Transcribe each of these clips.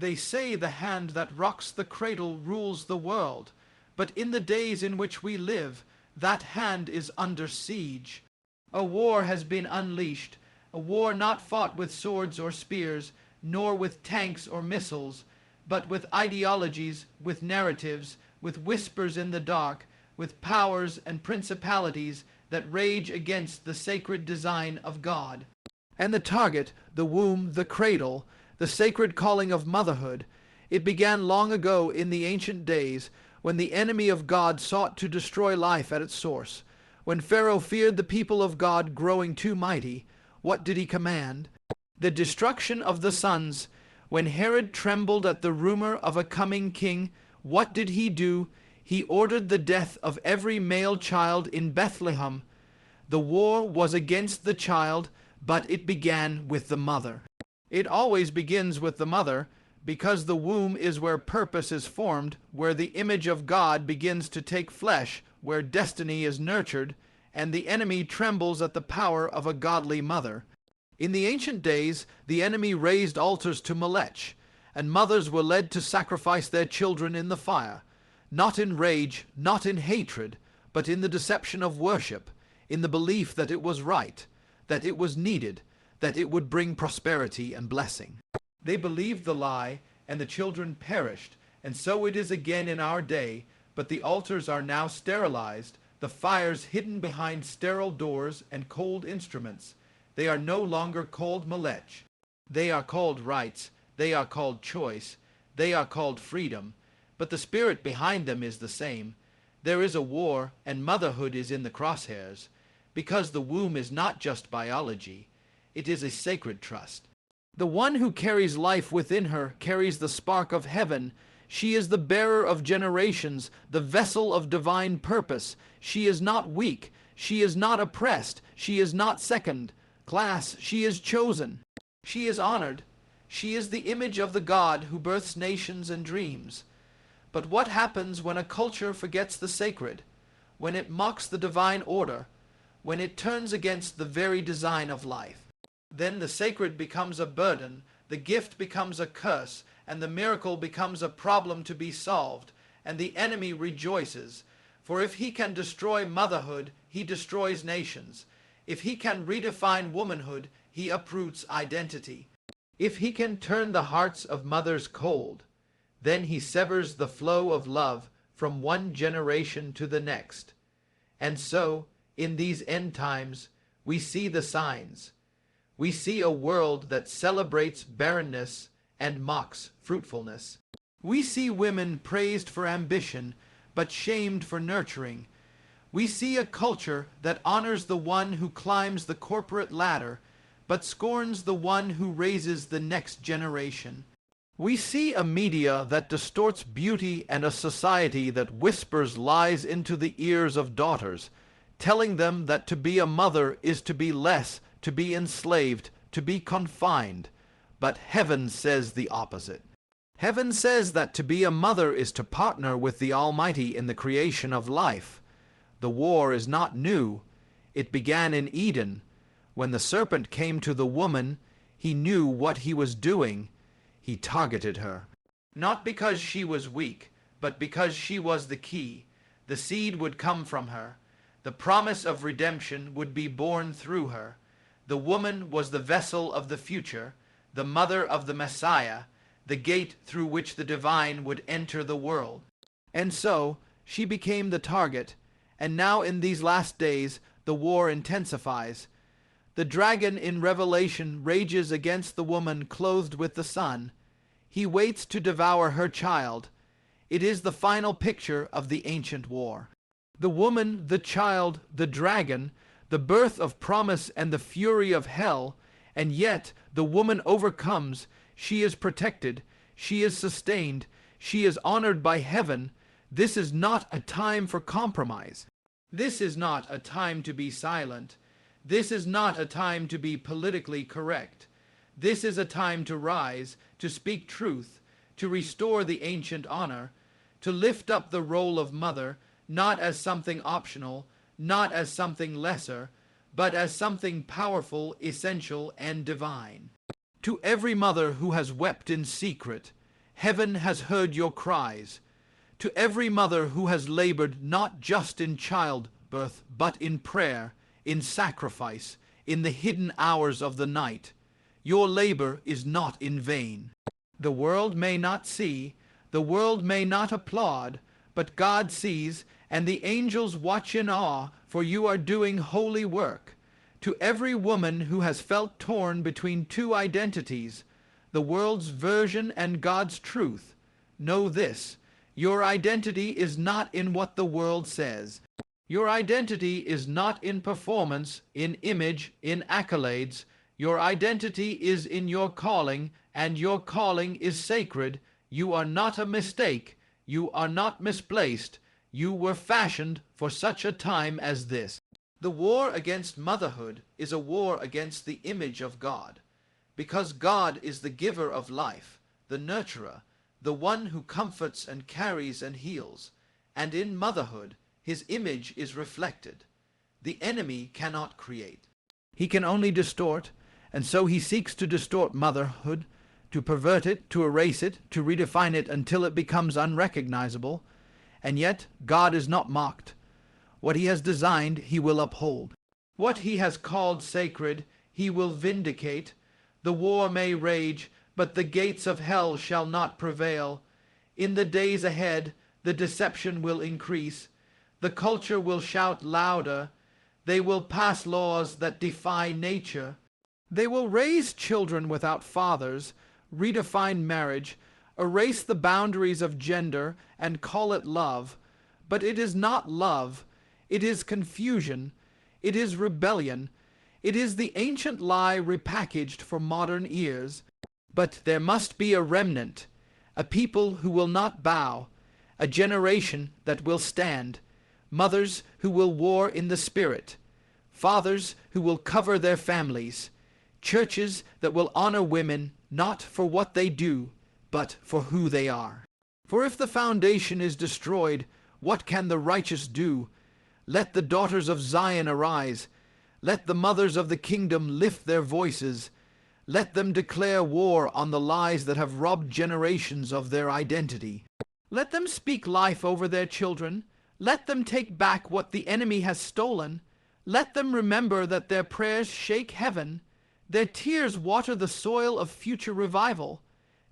They say the hand that rocks the cradle rules the world, but in the days in which we live, that hand is under siege. A war has been unleashed, a war not fought with swords or spears, nor with tanks or missiles, but with ideologies, with narratives, with whispers in the dark, with powers and principalities that rage against the sacred design of God. And the target, the womb, the cradle, the sacred calling of motherhood, it began long ago in the ancient days, when the enemy of God sought to destroy life at its source. When Pharaoh feared the people of God growing too mighty, what did he command? The destruction of the sons. When Herod trembled at the rumor of a coming king, what did he do? He ordered the death of every male child in Bethlehem. The war was against the child, but it began with the mother. It always begins with the mother, because the womb is where purpose is formed, where the image of God begins to take flesh, where destiny is nurtured, and the enemy trembles at the power of a godly mother. In the ancient days, the enemy raised altars to Molech, and mothers were led to sacrifice their children in the fire, not in rage, not in hatred, but in the deception of worship, in the belief that it was right, that it was needed, that it would bring prosperity and blessing. They believed the lie, and the children perished, and so it is again in our day, but the altars are now sterilized, the fires hidden behind sterile doors and cold instruments. They are no longer called Molech. They are called rights, they are called choice, they are called freedom, but the spirit behind them is the same. There is a war, and motherhood is in the crosshairs, because the womb is not just biology, it is a sacred trust. The one who carries life within her carries the spark of heaven. She is the bearer of generations, the vessel of divine purpose. She is not weak, she is not oppressed, she is not second class, she is chosen. She is honored. She is the image of the God who births nations and dreams. But what happens when a culture forgets the sacred, when it mocks the divine order, when it turns against the very design of life? Then the sacred becomes a burden, the gift becomes a curse, and the miracle becomes a problem to be solved, and the enemy rejoices. For if he can destroy motherhood, he destroys nations. If he can redefine womanhood, he uproots identity. If he can turn the hearts of mothers cold, then he severs the flow of love from one generation to the next. And so, in these end times, we see the signs. We see a world that celebrates barrenness and mocks fruitfulness. We see women praised for ambition, but shamed for nurturing. We see a culture that honors the one who climbs the corporate ladder, but scorns the one who raises the next generation. We see a media that distorts beauty and a society that whispers lies into the ears of daughters, telling them that to be a mother is to be less, to be enslaved, to be confined. But heaven says the opposite. Heaven says that to be a mother is to partner with the Almighty in the creation of life. The war is not new. It began in Eden. When the serpent came to the woman, he knew what he was doing. He targeted her. Not because she was weak, but because she was the key. The seed would come from her. The promise of redemption would be born through her. The woman was the vessel of the future, the mother of the Messiah, the gate through which the divine would enter the world. And so, she became the target, and now in these last days, the war intensifies. The dragon in Revelation rages against the woman clothed with the sun. He waits to devour her child. It is the final picture of the ancient war. The woman, the child, the dragon, the birth of promise and the fury of hell, and yet the woman overcomes. She is protected, she is sustained, she is honored by heaven. This is not a time for compromise. This is not a time to be silent. This is not a time to be politically correct. This is a time to rise, to speak truth, to restore the ancient honor, to lift up the role of mother, not as something optional, not as something lesser, but as something powerful, essential, and divine. To every mother who has wept in secret, Heaven has heard your cries. To every mother who has labored not just in childbirth, but in prayer, in sacrifice, in the hidden hours of the night, your labor is not in vain. The world may not see, the world may not applaud, but God sees, and the angels watch in awe, for you are doing holy work. To every woman who has felt torn between two identities, the world's version and God's truth, know this: your identity is not in what the world says. Your identity is not in performance, in image, in accolades. Your identity is in your calling, and your calling is sacred. You are not a mistake. You are not misplaced. You were fashioned for such a time as this. The war against motherhood is a war against the image of God, because God is the giver of life, the nurturer, the one who comforts and carries and heals, and in motherhood his image is reflected. The enemy cannot create. He can only distort, and so he seeks to distort motherhood, to pervert it, to erase it, to redefine it until it becomes unrecognizable. And yet God is not mocked. What he has designed he will uphold. What he has called sacred he will vindicate. The war may rage, but the gates of hell shall not prevail. In the days ahead the deception will increase. The culture will shout louder. They will pass laws that defy nature. They will raise children without fathers, redefine marriage, erase the boundaries of gender, and call it love. But it is not love. It is confusion. It is rebellion. It is the ancient lie repackaged for modern ears. But there must be a remnant, a people who will not bow, a generation that will stand, mothers who will war in the spirit, fathers who will cover their families, churches that will honor women not for what they do, but for who they are. For if the foundation is destroyed, what can the righteous do? Let the daughters of Zion arise. Let the mothers of the kingdom lift their voices. Let them declare war on the lies that have robbed generations of their identity. Let them speak life over their children. Let them take back what the enemy has stolen. Let them remember that their prayers shake heaven. Their tears water the soil of future revival.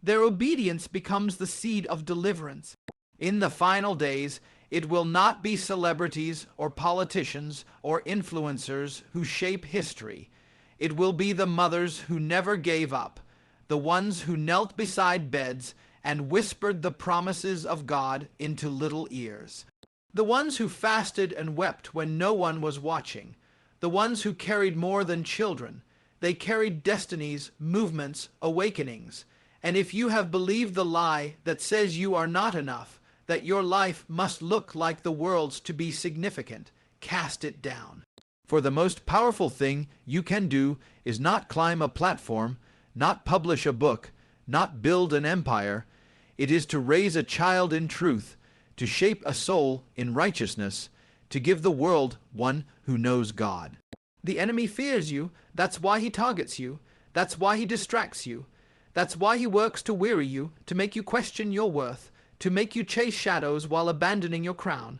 Their obedience becomes the seed of deliverance. In the final days, it will not be celebrities or politicians or influencers who shape history. It will be the mothers who never gave up, the ones who knelt beside beds and whispered the promises of God into little ears. The ones who fasted and wept when no one was watching. The ones who carried more than children. They carried destinies, movements, awakenings. And if you have believed the lie that says you are not enough, that your life must look like the world's to be significant, cast it down. For the most powerful thing you can do is not climb a platform, not publish a book, not build an empire. It is to raise a child in truth, to shape a soul in righteousness, to give the world one who knows God. The enemy fears you. That's why he targets you. That's why he distracts you. That's why he works to weary you, to make you question your worth, to make you chase shadows while abandoning your crown.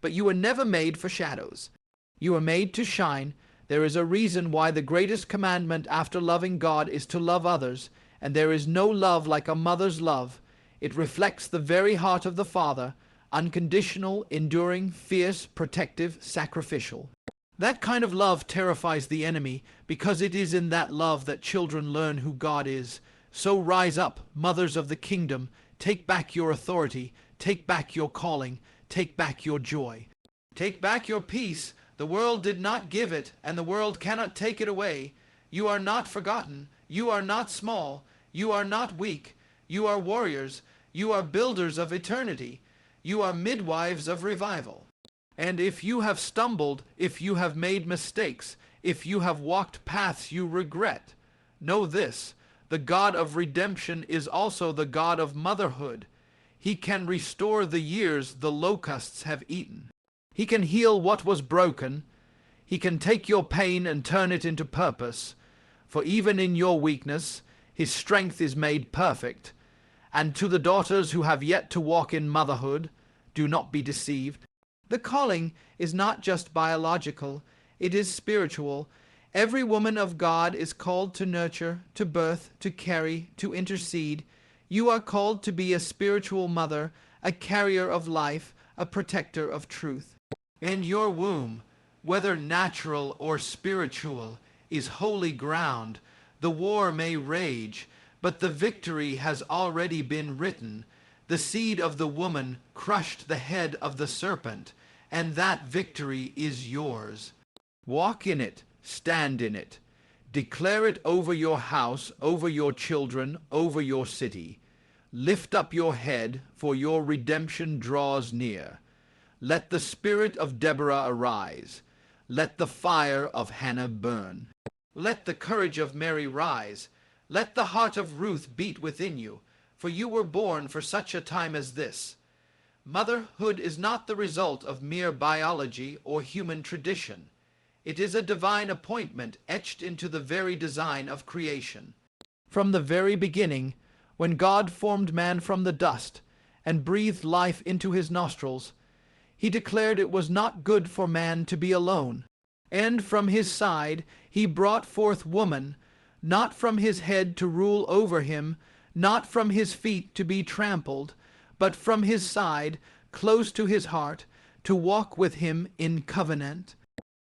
But you were never made for shadows. You are made to shine. There is a reason why the greatest commandment after loving God is to love others, and there is no love like a mother's love. It reflects the very heart of the Father, unconditional, enduring, fierce, protective, sacrificial. That kind of love terrifies the enemy, because it is in that love that children learn who God is. So rise up, mothers of the kingdom, take back your authority, take back your calling, take back your joy. Take back your peace. The world did not give it, and the world cannot take it away. You are not forgotten. You are not small. You are not weak. You are warriors. You are builders of eternity. You are midwives of revival. And if you have stumbled, if you have made mistakes, if you have walked paths you regret, know this: the God of redemption is also the God of motherhood. He can restore the years the locusts have eaten. He can heal what was broken. He can take your pain and turn it into purpose. For even in your weakness, his strength is made perfect. And to the daughters who have yet to walk in motherhood, do not be deceived. The calling is not just biological, it is spiritual. Every woman of God is called to nurture, to birth, to carry, to intercede. You are called to be a spiritual mother, a carrier of life, a protector of truth. And your womb, whether natural or spiritual, is holy ground. The war may rage, but the victory has already been written. The seed of the woman crushed the head of the serpent, and that victory is yours. Walk in it, stand in it. Declare it over your house, over your children, over your city. Lift up your head, for your redemption draws near. Let the spirit of Deborah arise. Let the fire of Hannah burn. Let the courage of Mary rise. Let the heart of Ruth beat within you, for you were born for such a time as this. Motherhood is not the result of mere biology or human tradition. It is a divine appointment etched into the very design of creation. From the very beginning, when God formed man from the dust and breathed life into his nostrils, he declared it was not good for man to be alone. And from his side he brought forth woman, not from his head to rule over him, not from his feet to be trampled, but from his side, close to his heart, to walk with him in covenant.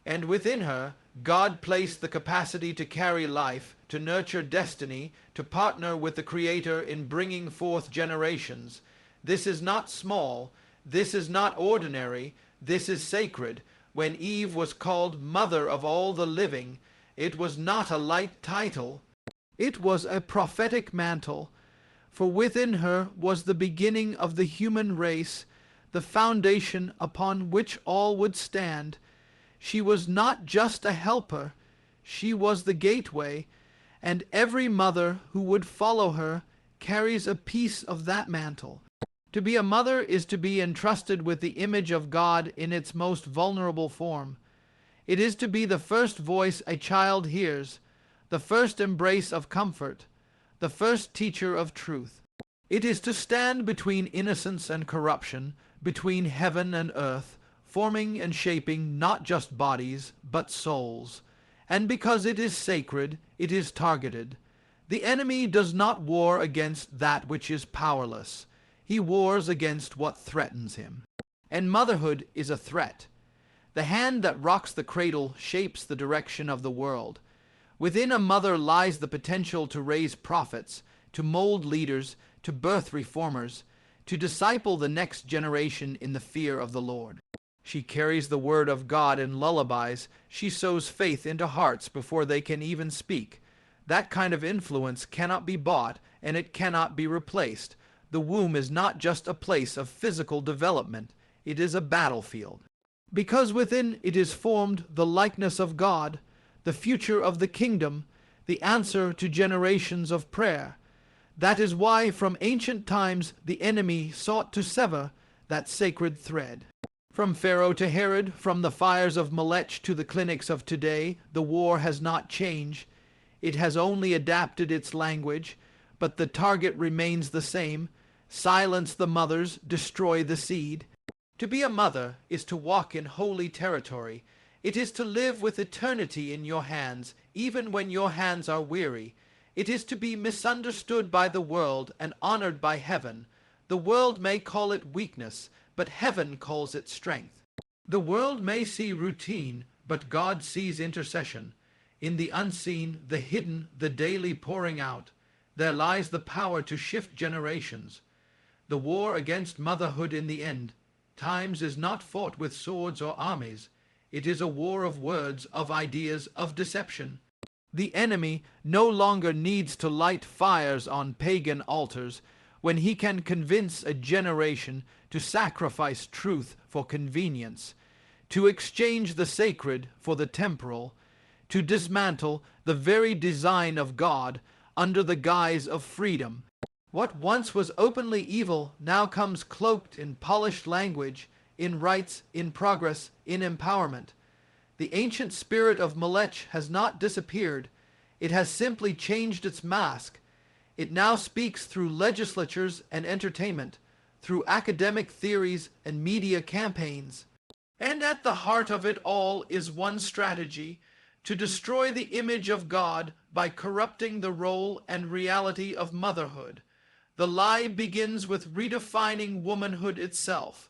And within her, God placed the capacity to carry life, to nurture destiny, to partner with the Creator in bringing forth generations. This is not small, this is not ordinary, this is sacred. When Eve was called mother of all the living, it was not a light title. It was a prophetic mantle, for within her was the beginning of the human race, the foundation upon which all would stand. She was not just a helper, she was the gateway, and every mother who would follow her carries a piece of that mantle. To be a mother is to be entrusted with the image of God in its most vulnerable form. It is to be the first voice a child hears, the first embrace of comfort, the first teacher of truth. It is to stand between innocence and corruption, between heaven and earth, forming and shaping not just bodies, but souls. And because it is sacred, it is targeted. The enemy does not war against that which is powerless. He wars against what threatens him. And motherhood is a threat. The hand that rocks the cradle shapes the direction of the world. Within a mother lies the potential to raise prophets, to mold leaders, to birth reformers, to disciple the next generation in the fear of the Lord. She carries the word of God in lullabies. She sows faith into hearts before they can even speak. That kind of influence cannot be bought, and it cannot be replaced. The womb is not just a place of physical development. It is a battlefield. Because within it is formed the likeness of God, the future of the kingdom, the answer to generations of prayer. That is why from ancient times the enemy sought to sever that sacred thread. From Pharaoh to Herod, from the fires of Melech to the clinics of today, the war has not changed. It has only adapted its language, but the target remains the same. Silence the mothers, destroy the seed. To be a mother is to walk in holy territory. It is to live with eternity in your hands, even when your hands are weary. It is to be misunderstood by the world and honored by heaven. The world may call it weakness, but heaven calls it strength. The world may see routine, but God sees intercession. In the unseen, the hidden, the daily pouring out, there lies the power to shift generations. The war against motherhood in the end times is not fought with swords or armies. It is a war of words, of ideas, of deception. The enemy no longer needs to light fires on pagan altars when he can convince a generation to sacrifice truth for convenience, to exchange the sacred for the temporal, to dismantle the very design of God under the guise of freedom. What once was openly evil now comes cloaked in polished language, in rights, in progress, in empowerment. The ancient spirit of Melech has not disappeared. It has simply changed its mask. It now speaks through legislatures and entertainment, through academic theories and media campaigns. And at the heart of it all is one strategy: to destroy the image of God by corrupting the role and reality of motherhood. The lie begins with redefining womanhood itself.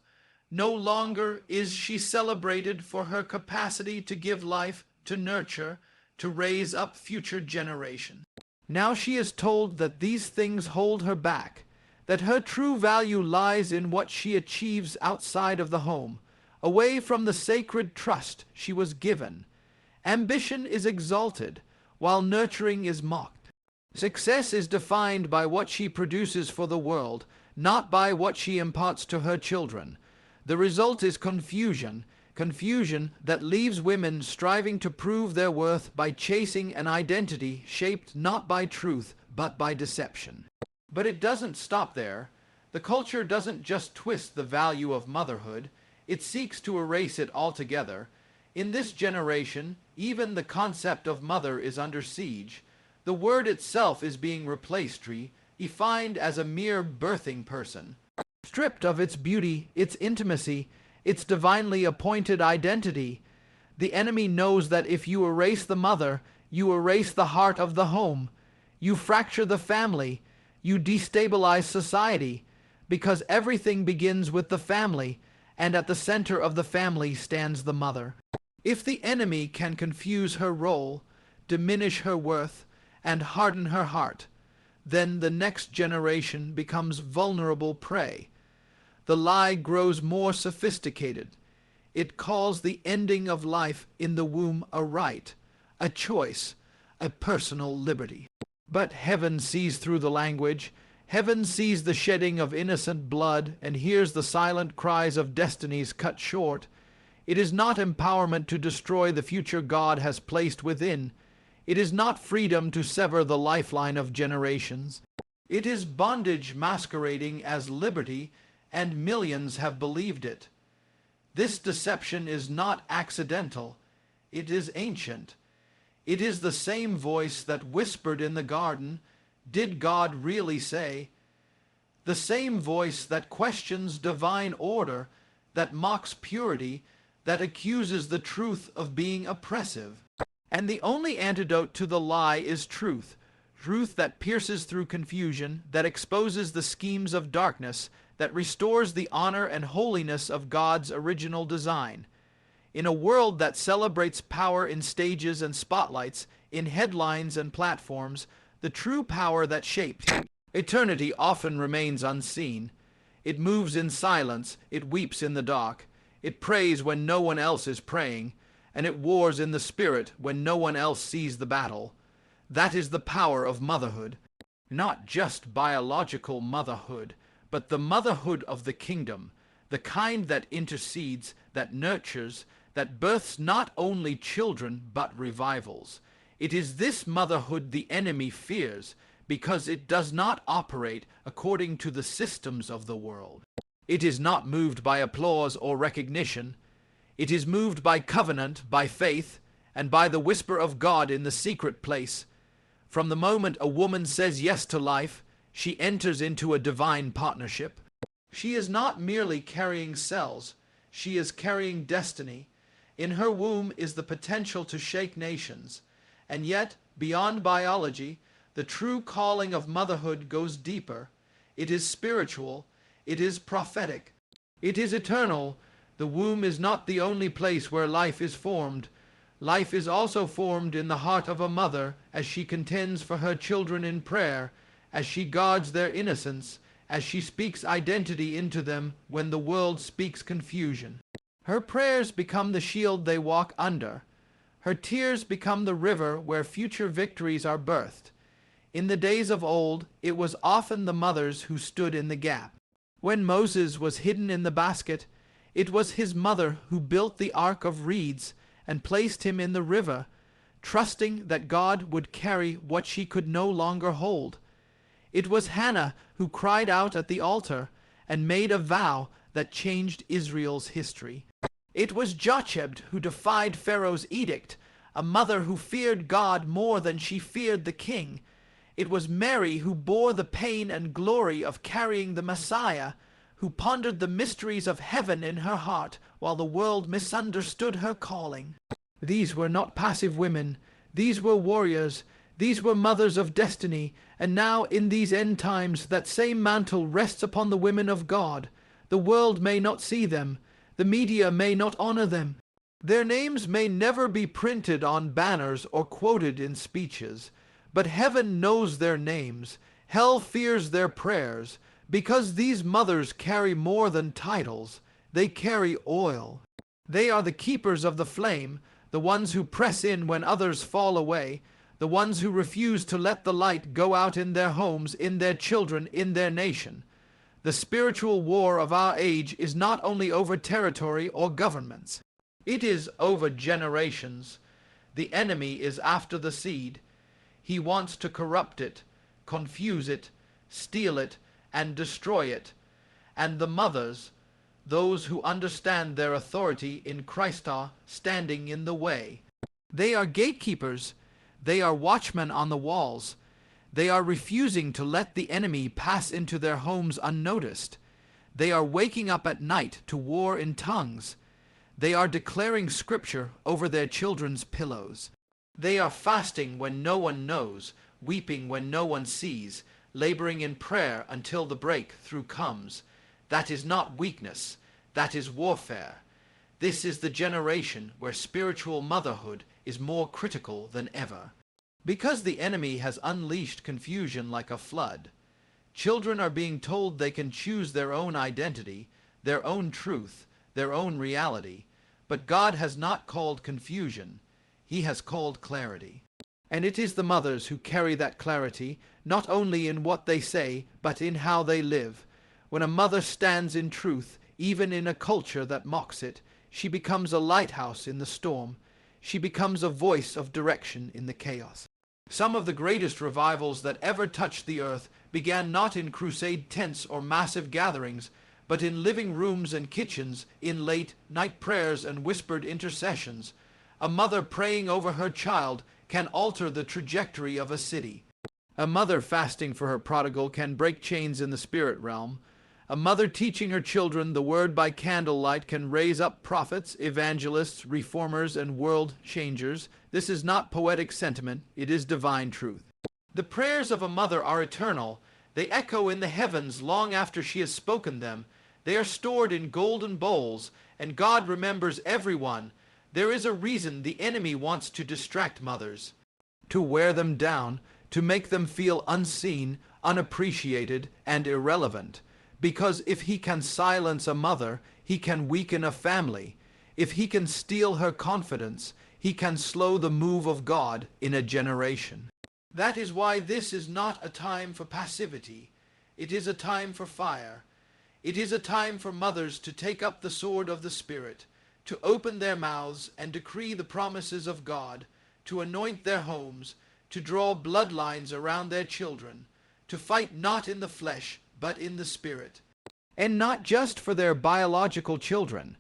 No longer is she celebrated for her capacity to give life, to nurture, to raise up future generations. Now she is told that these things hold her back, that her true value lies in what she achieves outside of the home, away from the sacred trust she was given. Ambition is exalted, while nurturing is mocked. Success is defined by what she produces for the world, not by what she imparts to her children. The result is confusion, confusion that leaves women striving to prove their worth by chasing an identity shaped not by truth, but by deception. But it doesn't stop there. The culture doesn't just twist the value of motherhood, it seeks to erase it altogether. In this generation, even the concept of mother is under siege. The word itself is being replaced, defined as a mere birthing person. Stripped of its beauty, its intimacy, its divinely appointed identity, the enemy knows that if you erase the mother, you erase the heart of the home. You fracture the family. You destabilize society, because everything begins with the family, and at the center of the family stands the mother. If the enemy can confuse her role, diminish her worth, and harden her heart, then the next generation becomes vulnerable prey. The lie grows more sophisticated. It calls the ending of life in the womb a right, a choice, a personal liberty. But heaven sees through the language. Heaven sees the shedding of innocent blood and hears the silent cries of destinies cut short. It is not empowerment to destroy the future God has placed within. It is not freedom to sever the lifeline of generations. It is bondage masquerading as liberty, and millions have believed it. This deception is not accidental. It is ancient. It is the same voice that whispered in the garden, "Did God really say?" The same voice that questions divine order, that mocks purity, that accuses the truth of being oppressive. And the only antidote to the lie is truth, truth that pierces through confusion, that exposes the schemes of darkness, that restores the honor and holiness of God's original design. In a world that celebrates power in stages and spotlights, in headlines and platforms, the true power that shaped eternity often remains unseen. It moves in silence, it weeps in the dark, it prays when no one else is praying, and it wars in the spirit when no one else sees the battle. That is the power of motherhood. Not just biological motherhood, but the motherhood of the kingdom, the kind that intercedes, that nurtures, that births not only children but revivals. It is this motherhood the enemy fears, because it does not operate according to the systems of the world. It is not moved by applause or recognition. It is moved by covenant, by faith, and by the whisper of God in the secret place. From the moment a woman says yes to life, she enters into a divine partnership. She is not merely carrying cells, she is carrying destiny. In her womb is the potential to shake nations. And yet, beyond biology, the true calling of motherhood goes deeper. It is spiritual. It is prophetic. It is eternal. The womb is not the only place where life is formed. Life is also formed in the heart of a mother as she contends for her children in prayer, as she guards their innocence, as she speaks identity into them when the world speaks confusion. Her prayers become the shield they walk under. Her tears become the river where future victories are birthed. In the days of old, it was often the mothers who stood in the gap. When Moses was hidden in the basket, it was his mother who built the ark of reeds and placed him in the river, trusting that God would carry what she could no longer hold. It was Hannah who cried out at the altar and made a vow that changed Israel's history. It was Jochebed who defied Pharaoh's edict, a mother who feared God more than she feared the king. It was Mary who bore the pain and glory of carrying the Messiah, who pondered the mysteries of heaven in her heart while the world misunderstood her calling. These were not passive women. These were warriors. These were mothers of destiny. And now, in these end times, that same mantle rests upon the women of God. The world may not see them. The media may not honor them. Their names may never be printed on banners or quoted in speeches. But heaven knows their names. Hell fears their prayers. Because these mothers carry more than titles. They carry oil. They are the keepers of the flame, the ones who press in when others fall away, the ones who refuse to let the light go out in their homes, in their children, in their nation. The spiritual war of our age is not only over territory or governments. It is over generations. The enemy is after the seed. He wants to corrupt it, confuse it, steal it, and destroy it. And the mothers, those who understand their authority in Christ, are standing in the way. They are gatekeepers. They are watchmen on the walls. They are refusing to let the enemy pass into their homes unnoticed. They are waking up at night to war in tongues. They are declaring scripture over their children's pillows. They are fasting when no one knows, weeping when no one sees, laboring in prayer until the breakthrough comes. That is not weakness. That is warfare. This is the generation where spiritual motherhood is more critical than ever. Because the enemy has unleashed confusion like a flood, children are being told they can choose their own identity, their own truth, their own reality. But God has not called confusion. He has called clarity. And it is the mothers who carry that clarity, not only in what they say, but in how they live. When a mother stands in truth, even in a culture that mocks it, she becomes a lighthouse in the storm. She becomes a voice of direction in the chaos. Some of the greatest revivals that ever touched the earth began not in crusade tents or massive gatherings, but in living rooms and kitchens, in late-night prayers and whispered intercessions. A mother praying over her child can alter the trajectory of a city. A mother fasting for her prodigal can break chains in the spirit realm. A mother teaching her children the word by candlelight can raise up prophets, evangelists, reformers, and world changers. This is not poetic sentiment, it is divine truth. The prayers of a mother are eternal. They echo in the heavens long after she has spoken them. They are stored in golden bowls, and God remembers everyone. There is a reason the enemy wants to distract mothers, to wear them down, to make them feel unseen, unappreciated, and irrelevant. Because if he can silence a mother, he can weaken a family. If he can steal her confidence, he can slow the move of God in a generation. That is why this is not a time for passivity. It is a time for fire. It is a time for mothers to take up the sword of the Spirit, to open their mouths and decree the promises of God, to anoint their homes, to draw bloodlines around their children, to fight not in the flesh, but in the Spirit. And not just for their biological children.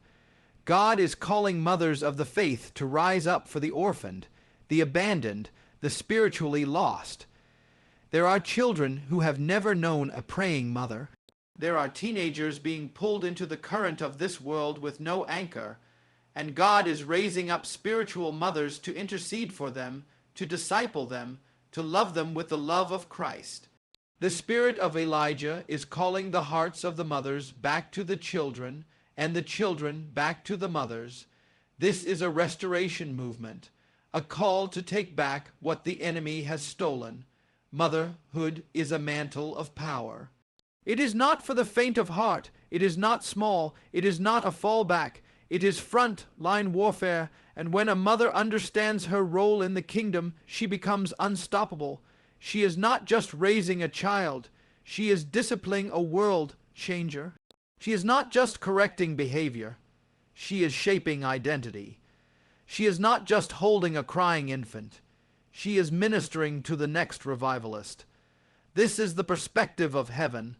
God is calling mothers of the faith to rise up for the orphaned, the abandoned, the spiritually lost. There are children who have never known a praying mother. There are teenagers being pulled into the current of this world with no anchor, and God is raising up spiritual mothers to intercede for them, to disciple them, to love them with the love of Christ. The spirit of Elijah is calling the hearts of the mothers back to the children, and the children back to the mothers. This is a restoration movement, a call to take back what the enemy has stolen. Motherhood is a mantle of power. It is not for the faint of heart. It is not small. It is not a fallback. It is front-line warfare, and when a mother understands her role in the kingdom, she becomes unstoppable. She is not just raising a child. She is disciplining a world changer. She is not just correcting behavior. She is shaping identity. She is not just holding a crying infant. She is ministering to the next revivalist. This is the perspective of heaven,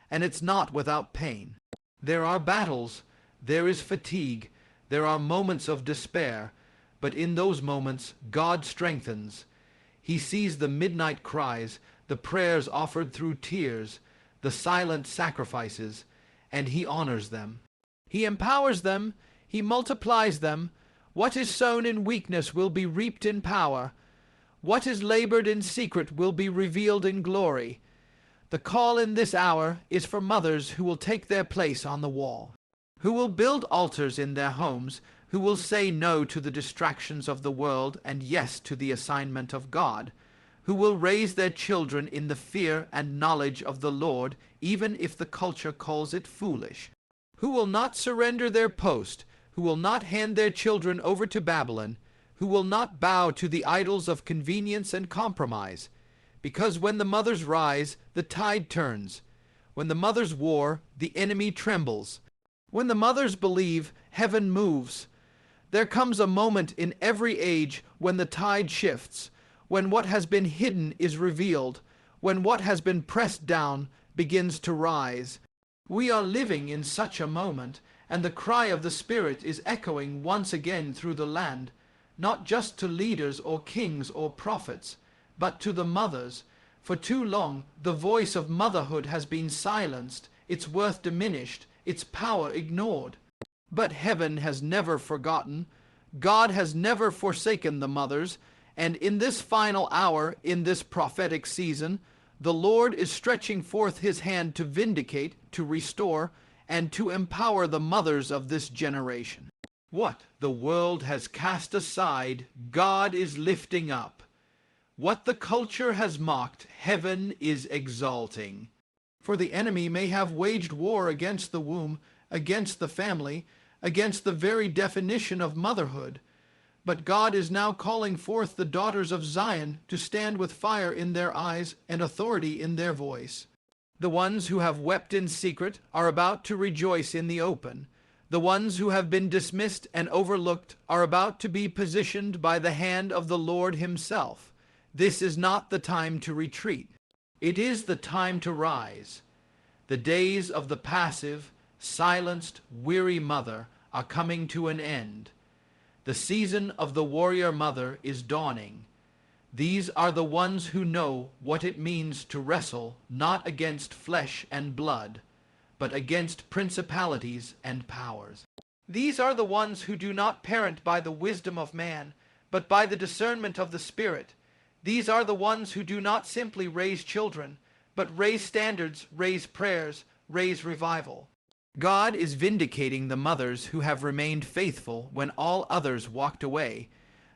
and it's not without pain. There are battles. There is fatigue. There are moments of despair. But in those moments, God strengthens. He sees the midnight cries, the prayers offered through tears, the silent sacrifices, and he honors them. He empowers them, he multiplies them. What is sown in weakness will be reaped in power. What is labored in secret will be revealed in glory. The call in this hour is for mothers who will take their place on the wall, who will build altars in their homes, who will say no to the distractions of the world and yes to the assignment of God, who will raise their children in the fear and knowledge of the Lord, even if the culture calls it foolish, who will not surrender their post, who will not hand their children over to Babylon, who will not bow to the idols of convenience and compromise. Because when the mothers rise, the tide turns. When the mothers war, the enemy trembles. When the mothers believe, heaven moves. There comes a moment in every age when the tide shifts, when what has been hidden is revealed, when what has been pressed down begins to rise. We are living in such a moment, and the cry of the Spirit is echoing once again through the land, not just to leaders or kings or prophets, but to the mothers. For too long, the voice of motherhood has been silenced, its worth diminished, its power ignored. But heaven has never forgotten. God has never forsaken the mothers, and in this final hour, in this prophetic season, the Lord is stretching forth his hand to vindicate, to restore, and to empower the mothers of this generation. What the world has cast aside, God is lifting up. What the culture has mocked, heaven is exalting. For the enemy may have waged war against the womb, against the family, against the very definition of motherhood. But God is now calling forth the daughters of Zion to stand with fire in their eyes and authority in their voice. The ones who have wept in secret are about to rejoice in the open. The ones who have been dismissed and overlooked are about to be positioned by the hand of the Lord himself. This is not the time to retreat. It is the time to rise. The days of the passive, silenced, weary mother are coming to an end. The season of the warrior mother is dawning. These are the ones who know what it means to wrestle not against flesh and blood, but against principalities and powers. These are the ones who do not parent by the wisdom of man, but by the discernment of the Spirit. These are the ones who do not simply raise children, but raise standards, raise prayers, raise revival. God is vindicating the mothers who have remained faithful when all others walked away,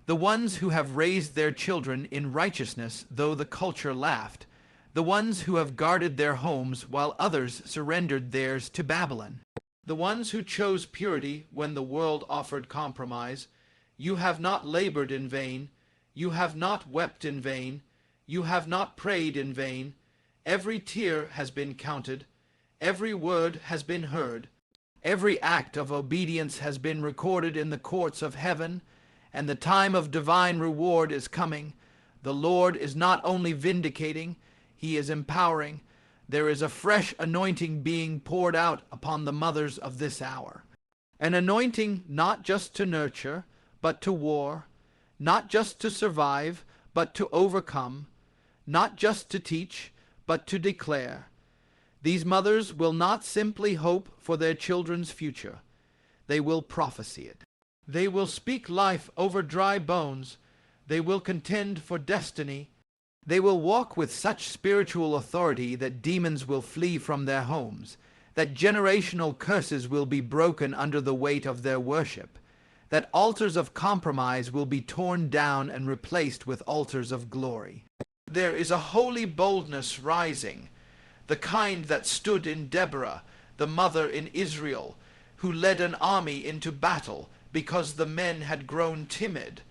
the ones who have raised their children in righteousness though the culture laughed, the ones who have guarded their homes while others surrendered theirs to Babylon, the ones who chose purity when the world offered compromise. You have not labored in vain, you have not wept in vain, you have not prayed in vain. Every tear has been counted, every word has been heard, every act of obedience has been recorded in the courts of heaven, and the time of divine reward is coming. The Lord is not only vindicating, he is empowering. There is a fresh anointing being poured out upon the mothers of this hour. An anointing not just to nurture, but to war, not just to survive, but to overcome, not just to teach, but to declare. These mothers will not simply hope for their children's future. They will prophesy it. They will speak life over dry bones. They will contend for destiny. They will walk with such spiritual authority that demons will flee from their homes, that generational curses will be broken under the weight of their worship, that altars of compromise will be torn down and replaced with altars of glory. There is a holy boldness rising, the kind that stood in Deborah, the mother in Israel, who led an army into battle because the men had grown timid,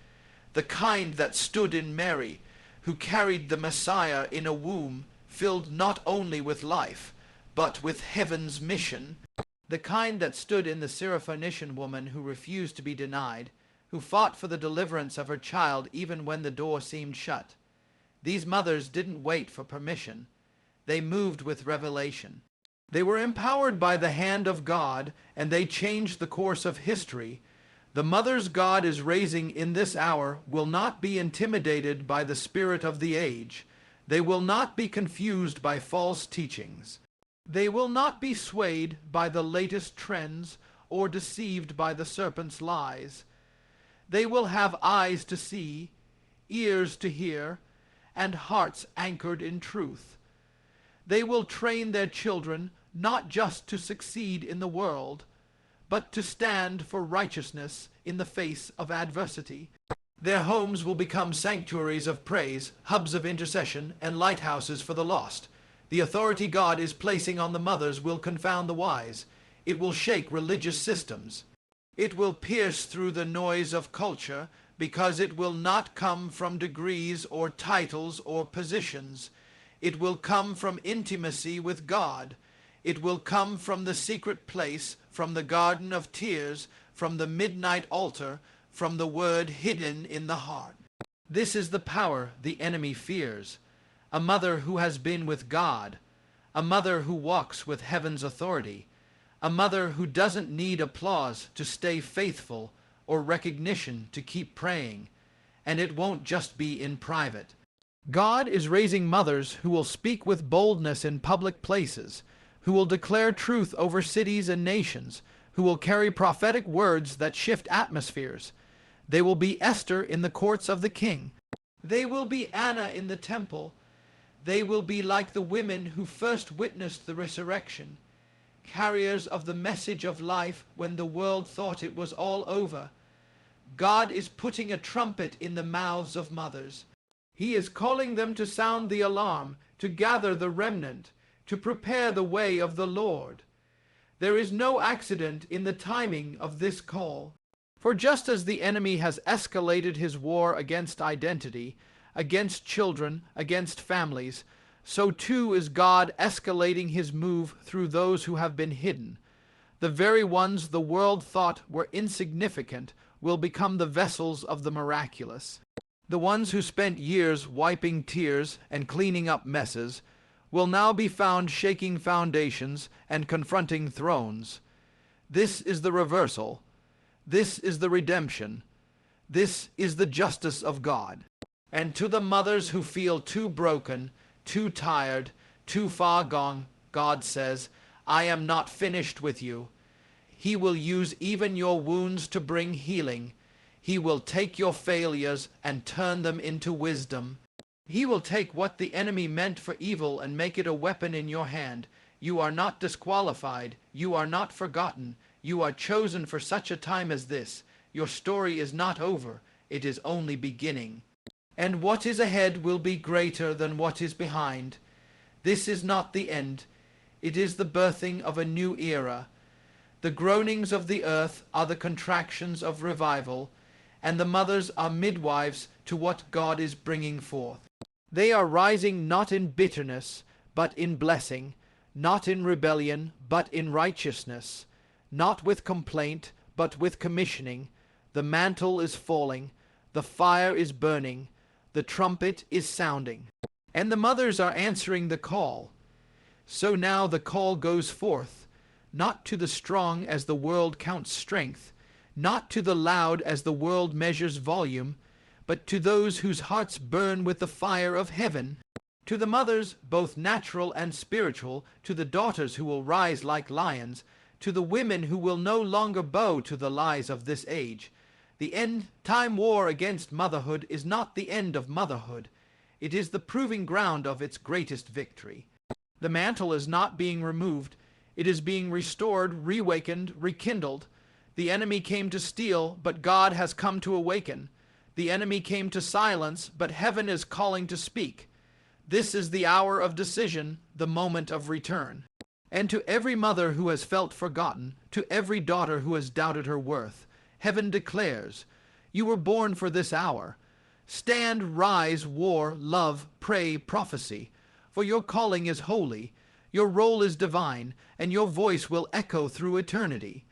the kind that stood in Mary, who carried the Messiah in a womb filled not only with life, but with heaven's mission, the kind that stood in the Syrophoenician woman who refused to be denied, who fought for the deliverance of her child even when the door seemed shut. These mothers didn't wait for permission. They moved with revelation. They were empowered by the hand of God, and they changed the course of history. The mothers God is raising in this hour will not be intimidated by the spirit of the age. They will not be confused by false teachings. They will not be swayed by the latest trends or deceived by the serpent's lies. They will have eyes to see, ears to hear, and hearts anchored in truth. They will train their children not just to succeed in the world, but to stand for righteousness in the face of adversity. Their homes will become sanctuaries of praise, hubs of intercession, and lighthouses for the lost. The authority God is placing on the mothers will confound the wise. It will shake religious systems. It will pierce through the noise of culture, because it will not come from degrees or titles or positions. It will come from intimacy with God. It will come from the secret place, from the garden of tears, from the midnight altar, from the word hidden in the heart. This is the power the enemy fears. A mother who has been with God, a mother who walks with heaven's authority, a mother who doesn't need applause to stay faithful or recognition to keep praying, and it won't just be in private. God is raising mothers who will speak with boldness in public places, who will declare truth over cities and nations, who will carry prophetic words that shift atmospheres. They will be Esther in the courts of the king. They will be Anna in the temple. They will be like the women who first witnessed the resurrection, carriers of the message of life when the world thought it was all over. God is putting a trumpet in the mouths of mothers. He is calling them to sound the alarm, to gather the remnant, to prepare the way of the Lord. There is no accident in the timing of this call. For just as the enemy has escalated his war against identity, against children, against families, so too is God escalating his move through those who have been hidden. The very ones the world thought were insignificant will become the vessels of the miraculous. The ones who spent years wiping tears and cleaning up messes will now be found shaking foundations and confronting thrones. This is the reversal. This is the redemption. This is the justice of God. And to the mothers who feel too broken, too tired, too far gone, God says, I am not finished with you. He will use even your wounds to bring healing. He will take your failures and turn them into wisdom. He will take what the enemy meant for evil and make it a weapon in your hand. You are not disqualified. You are not forgotten. You are chosen for such a time as this. Your story is not over. It is only beginning. And what is ahead will be greater than what is behind. This is not the end. It is the birthing of a new era. The groanings of the earth are the contractions of revival, and the mothers are midwives to what God is bringing forth. They are rising not in bitterness, but in blessing, not in rebellion, but in righteousness, not with complaint, but with commissioning. The mantle is falling, the fire is burning, the trumpet is sounding, and the mothers are answering the call. So now the call goes forth, not to the strong as the world counts strength, not to the loud as the world measures volume, but to those whose hearts burn with the fire of heaven, to the mothers, both natural and spiritual, to the daughters who will rise like lions, to the women who will no longer bow to the lies of this age. The end-time war against motherhood is not the end of motherhood. It is the proving ground of its greatest victory. The mantle is not being removed. It is being restored, reawakened, rekindled. The enemy came to steal, but God has come to awaken. The enemy came to silence, but heaven is calling to speak. This is the hour of decision, the moment of return. And to every mother who has felt forgotten, to every daughter who has doubted her worth, heaven declares, you were born for this hour. Stand, rise, war, love, pray, prophecy, for your calling is holy, your role is divine, and your voice will echo through eternity.